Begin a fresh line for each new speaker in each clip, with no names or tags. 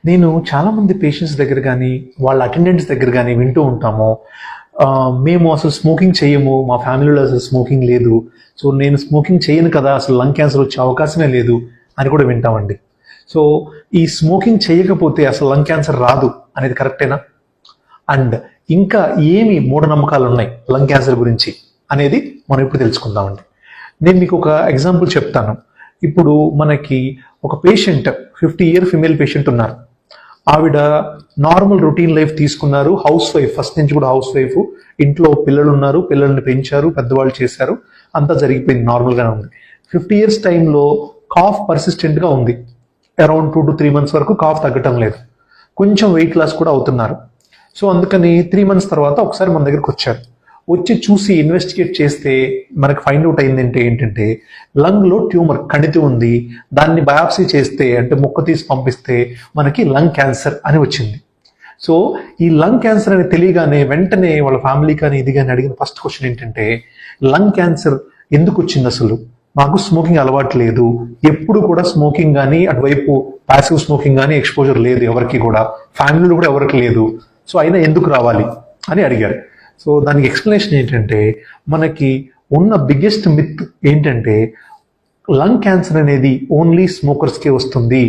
నేను చాలామంది పేషెంట్స్ దగ్గర కానీ వాళ్ళ అటెండెంట్స్ దగ్గర కానీ వింటూ ఉంటాము, మేము అసలు స్మోకింగ్ చేయము, మా ఫ్యామిలీలో అసలు స్మోకింగ్ లేదు, సో నేను స్మోకింగ్ చేయను కదా, అసలు లంగ్ క్యాన్సర్ వచ్చే అవకాశమే లేదు అని కూడా వింటామండి. సో ఈ స్మోకింగ్ చేయకపోతే అసలు లంగ్ క్యాన్సర్ రాదు అనేది కరెక్టేనా? అండ్ ఇంకా ఏమి మూఢనమ్మకాలు ఉన్నాయి లంగ్ క్యాన్సర్ గురించి అనేది మనం ఇప్పుడు తెలుసుకుందామండి. నేను మీకు ఒక ఎగ్జాంపుల్ చెప్తాను. ఇప్పుడు మనకి ఒక పేషెంట్ 50 year ఫిమేల్ పేషెంట్ ఉన్నారు. ఆవిడ నార్మల్ రొటీన్ లైఫ్ తీసుకున్నారు, హౌస్ వైఫ్, ఫస్ట్ నుంచి కూడా హౌస్ వైఫ్, ఇంట్లో పిల్లలు ఉన్నారు, పిల్లల్ని పెంచారు, పెద్దవాళ్ళు చేశారు, అంతా జరిగిపోయింది, నార్మల్గానే ఉంది. 50 years టైంలో కాఫ్ పర్సిస్టెంట్గా ఉంది. అరౌండ్ 2 to 3 months వరకు కాఫ్ తగ్గటం లేదు, కొంచెం వెయిట్ లాస్ కూడా అవుతున్నారు. సో అందుకని 3 months తర్వాత ఒకసారి మన దగ్గరికి వచ్చారు. వచ్చి చూసి ఇన్వెస్టిగేట్ చేస్తే మనకు ఫైండ్ అవుట్ అయింది ఏంటంటే లంగ్లో ట్యూమర్ కణితి ఉంది. దాన్ని బయాప్సీ చేస్తే, అంటే ముక్క తీసి పంపిస్తే మనకి లంగ్ క్యాన్సర్ అని వచ్చింది. సో ఈ లంగ్ క్యాన్సర్ అని తెలియగానే వెంటనే వాళ్ళ ఫ్యామిలీ కానీ ఇది కానీ అడిగిన ఫస్ట్ క్వశ్చన్ ఏంటంటే, లంగ్ క్యాన్సర్ ఎందుకు వచ్చింది అసలు? మాకు స్మోకింగ్ అలవాటు లేదు, ఎప్పుడు కూడా స్మోకింగ్ కానీ అటువైపు ప్యాసివ్ స్మోకింగ్ కానీ ఎక్స్పోజర్ లేదు ఎవరికి కూడా, ఫ్యామిలీలో కూడా ఎవరికి లేదు, సో అయినా ఎందుకు రావాలి అని అడిగారు. సో దానికి ఎక్స్ప్లెనేషన్ ఏంటంటే, మనకి ఉన్న బిగ్గెస్ట్ మిత్ ఏంటంటే లంగ్ క్యాన్సర్ అనేది ఓన్లీ స్మోకర్స్కే వస్తుంది,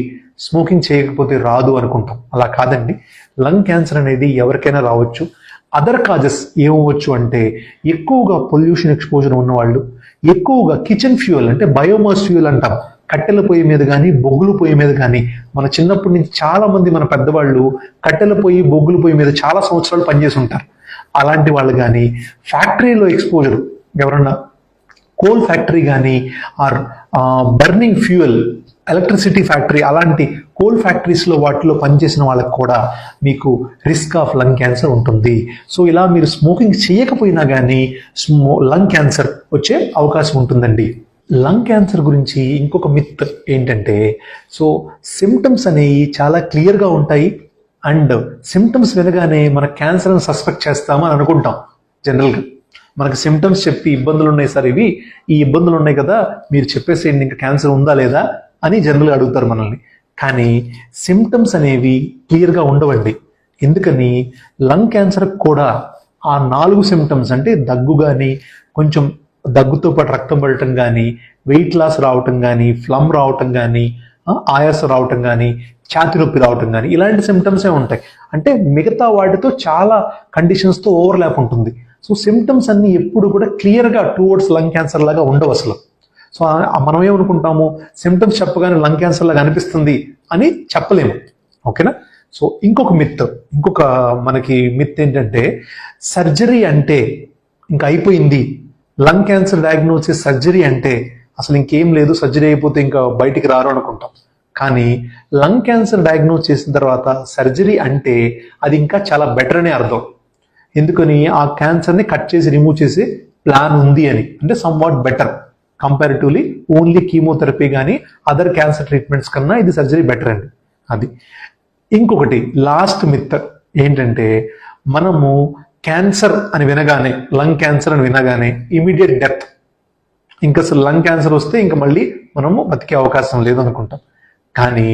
స్మోకింగ్ చేయకపోతే రాదు అనుకుంటాం. అలా కాదండి, లంగ్ క్యాన్సర్ అనేది ఎవరికైనా రావచ్చు. అదర్ కాజెస్ ఏమవచ్చు అంటే, ఎక్కువగా పొల్యూషన్ ఎక్స్పోజర్ ఉన్నవాళ్ళు, ఎక్కువగా కిచెన్ ఫ్యూయల్ అంటే బయోమాస్ ఫ్యూయల్ అంటాం, కట్టెల పొయ్యి మీద కానీ బొగ్గుల పొయ్యి మీద కానీ, మన చిన్నప్పటి నుంచి చాలా మంది మన పెద్దవాళ్ళు కట్టెల పొయ్యి బొగ్గుల పొయ్యి మీద చాలా సంవత్సరాలు పనిచేసి ఉంటారు. అలాంటి వాళ్ళు కానీ, ఫ్యాక్టరీలో ఎక్స్పోజర్, ఎవరన్నా కోల్ ఫ్యాక్టరీ కానీ or burning fuel, electricity factory, అలాంటి కోల్ ఫ్యాక్టరీస్లో వాటిలో పనిచేసిన వాళ్ళకి కూడా మీకు రిస్క్ ఆఫ్ లంగ్ క్యాన్సర్ ఉంటుంది. సో ఇలా మీరు స్మోకింగ్ చేయకపోయినా కానీ లంగ్ క్యాన్సర్ వచ్చే అవకాశం ఉంటుందండి. లంగ్ క్యాన్సర్ గురించి ఇంకొక మిత్ ఏంటంటే, సో సిమ్టమ్స్ అనేవి చాలా క్లియర్గా ఉంటాయి, అండ్ సిమ్టమ్స్ వినగానే మన క్యాన్సర్ అని సస్పెక్ట్ చేస్తామని అనుకుంటాం. జనరల్గా మనకు సిమ్టమ్స్ చెప్పి ఇబ్బందులు ఉన్నాయి సార్, ఈ ఇబ్బందులు ఉన్నాయి కదా, మీరు చెప్పేసేయండి ఇంకా క్యాన్సర్ ఉందా లేదా అని జనరల్గా అడుగుతారు మనల్ని. కానీ సిమ్టమ్స్ అనేవి క్లియర్గా ఉండవండి. ఎందుకని, లంగ్ క్యాన్సర్ కూడా ఆ 4 సిమ్టమ్స్ అంటే దగ్గు కానీ, కొంచెం దగ్గుతో పాటు రక్తం పడటం కానీ, వెయిట్ లాస్ రావటం కానీ, ఫ్లమ్ రావటం కానీ, ఆయాసం రావటం కానీ, ఛాతి నొప్పి రావటం కానీ, ఇలాంటి సిమ్టమ్సే ఉంటాయి. అంటే మిగతా వాటితో చాలా కండిషన్స్తో ఓవర్లాప్ ఉంటుంది. సో సిమ్టమ్స్ అన్ని ఎప్పుడు కూడా క్లియర్గా టువర్డ్స్ లంగ్ క్యాన్సర్ లాగా ఉండవు అసలు. సో మనం ఏమనుకుంటాము, సిమ్టమ్స్ చెప్పగానే లంగ్ క్యాన్సర్ లాగా అనిపిస్తుంది అని చెప్పలేము. ఓకేనా? సో ఇంకొక మనకి మిత్ ఏంటంటే, సర్జరీ అంటే ఇంకా అయిపోయింది, లంగ్ క్యాన్సర్ డయాగ్నోసిస్ సర్జరీ అంటే అసలు ఇంకేం లేదు, సర్జరీ అయిపోతే ఇంకా బయటికి రారు అనుకుంటాం. కానీ లంగ్ క్యాన్సర్ డయాగ్నోస్ చేసిన తర్వాత సర్జరీ అంటే అది ఇంకా చాలా బెటర్ అనే అర్థం. ఎందుకని, ఆ క్యాన్సర్ని కట్ చేసి రిమూవ్ చేసే ప్లాన్ ఉంది అని, అంటే some what better comparatively only chemotherapy కానీ అదర్ క్యాన్సర్ ట్రీట్మెంట్స్ కన్నా ఇది సర్జరీ బెటర్ అండి. అది ఇంకొకటి లాస్ట్ మిత్ ఏంటంటే, మనము క్యాన్సర్ అని వినగానే, లంగ్ క్యాన్సర్ అని వినగానే ఇమీడియట్ డెత్, ఇంకా అసలు లంగ్ క్యాన్సర్ వస్తే ఇంకా మళ్ళీ మనము బతికే అవకాశం లేదు అనుకుంటాం. కానీ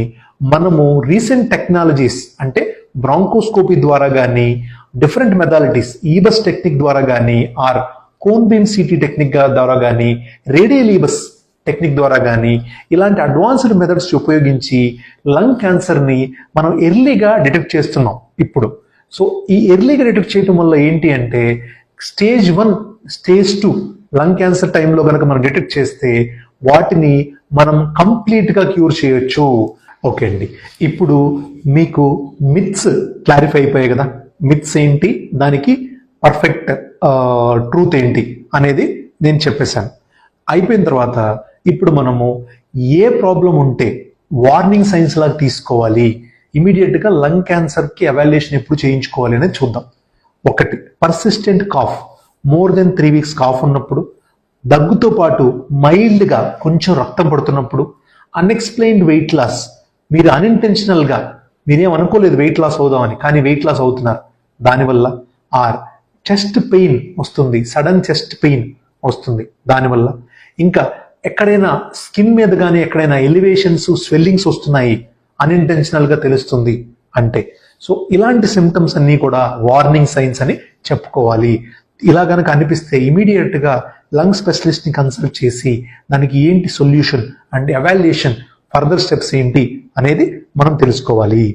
మనము రీసెంట్ టెక్నాలజీస్ అంటే బ్రాంకోస్కోపీ ద్వారా కానీ, డిఫరెంట్ మెథాలిటీస్, ఈబస్ టెక్నిక్ ద్వారా కానీ, or cone beam CT technique ద్వారా కానీ, రేడియల్ ఈబస్ టెక్నిక్ ద్వారా కానీ, ఇలాంటి అడ్వాన్స్డ్ మెథడ్స్ ఉపయోగించి లంగ్ క్యాన్సర్ని మనం ఎర్లీగా డిటెక్ట్ చేస్తున్నాం ఇప్పుడు. సో ఈ ఎర్లీగా డిటెక్ట్ చేయడం వల్ల ఏంటి అంటే, స్టేజ్ 1, స్టేజ్ 2 లంగ్ క్యాన్సర్ టైంలో కనుక మనం డిటెక్ట్ చేస్తే వాటిని మనం కంప్లీట్గా క్యూర్ చేయొచ్చు. ఓకే అండి, ఇప్పుడు మీకు మిత్స్ క్లారిఫై అయిపోయాయి కదా. మిత్స్ ఏంటి, దానికి పర్ఫెక్ట్ ట్రూత్ ఏంటి అనేది నేను చెప్పేశాను. అయిపోయిన తర్వాత ఇప్పుడు మనము ఏ ప్రాబ్లం ఉంటే వార్నింగ్ సైన్స్ లాగా తీసుకోవాలి, ఇమీడియట్గా లంగ్ క్యాన్సర్కి ఎవాల్యుయేషన్ ఎప్పుడు చేయించుకోవాలి అనేది చూద్దాం. ఒకటి, persistent cough, more than 3 weeks cough ఉన్నప్పుడు, దగ్గుతో పాటు మైల్డ్గా కొంచెం రక్తం పడుతున్నప్పుడు, అన్ఎక్స్ప్లెయిన్డ్ వెయిట్ లాస్, మీరు అన్ఇంటెన్షనల్గా మీరేం అనుకోలేదు వెయిట్ లాస్ అవుదామని, కానీ వెయిట్ లాస్ అవుతున్నారు దానివల్ల, ఆర్ చెస్ట్ పెయిన్ వస్తుంది, సడన్ చెస్ట్ పెయిన్ వస్తుంది దానివల్ల, ఇంకా ఎక్కడైనా స్కిన్ మీద కానీ ఎక్కడైనా ఎలివేషన్స్, స్వెల్లింగ్స్ వస్తున్నాయి, అన్ఇంటెన్షనల్గా తెలుస్తుంది అంటే. సో ఇలాంటి సిమ్టమ్స్ అన్నీ కూడా వార్నింగ్ సైన్స్ అని చెప్పుకోవాలి. ఇలా కనుక అనిపిస్తే ఇమీడియట్గా లంగ్ స్పెషలిస్ట్ని కన్సల్ట్ చేసి దానికి ఏంటి solution and evaluation, further steps ఏంటి అనేది మనం తెలుసుకోవాలి.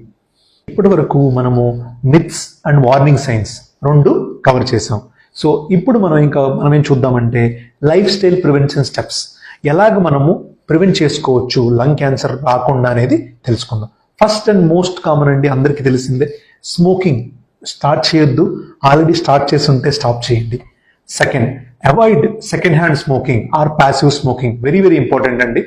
ఇప్పటి వరకు మనము మిత్స్ అండ్ వార్నింగ్ సైన్స్ రెండు కవర్ చేసాం. సో ఇప్పుడు మనం ఏం చూద్దామంటే లైఫ్ స్టైల్ ప్రివెన్షన్ స్టెప్స్, ఎలాగ మనము ప్రివెంట్ చేసుకోవచ్చు లంగ్ క్యాన్సర్ రాకుండా అనేది తెలుసుకుందాం. ఫస్ట్ అండ్ మోస్ట్ కామన్ అండి, అందరికీ తెలిసిందే, స్మోకింగ్ స్టార్ట్ చేయొద్దు. ఆల్రెడీ స్టార్ట్ చేసి ఉంటే స్టాప్ చేయండి. Second, avoid second hand smoking or passive smoking. Very very important అండి.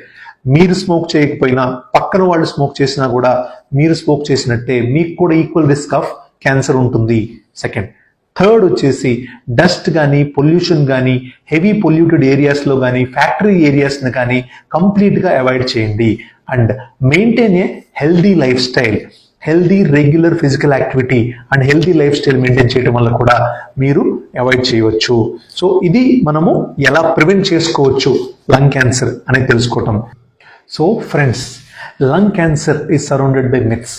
మీరు స్మోక్ చేయకపోయినా పక్కన వాళ్ళు స్మోక్ చేసినా కూడా మీరు స్మోక్ చేసినట్టే మీకు కూడా ఈక్వల్ రిస్క్ ఆఫ్ క్యాన్సర్ ఉంటుంది. సెకండ్. థర్డ్ వచ్చేసి డస్ట్ కానీ పొల్యూషన్ కానీ హెవీ పొల్యూటెడ్ ఏరియాస్లో కానీ ఫ్యాక్టరీ ఏరియాస్ని కానీ కంప్లీట్గా అవాయిడ్ చేయండి. And maintain a healthy life style, healthy regular physical activity and healthy life style maintain చేయడం వల్ల కూడా మీరు అవాయిడ్ చేయవచ్చు. సో ఇది మనము ఎలా ప్రివెంట్ చేసుకోవచ్చు లంగ్ క్యాన్సర్ అనేది తెలుసుకోవటం. So friends, lung cancer is surrounded by myths,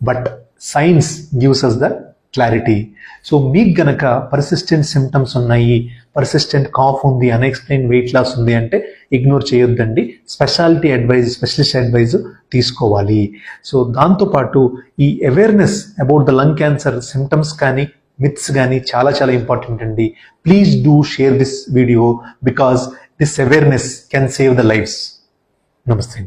but science gives us the clarity. So మీకు గనక పర్సిస్టెంట్ సిమ్టమ్స్ ఉన్నాయి, పర్సిస్టెంట్ కాఫ్ ఉంది, అన్ఎక్స్ప్లెయిన్ వెయిట్ లాస్ ఉంది అంటే ఇగ్నోర్ చేయొద్దండి. స్పెషలిస్ట్ అడ్వైజ్ తీసుకోవాలి. సో దాంతోపాటు ఈ awareness about the lung cancer symptoms కానీ మిత్స్ కానీ చాలా చాలా ఇంపార్టెంట్ అండి. Please do share this video because this awareness can save the lifes. నమస్తే.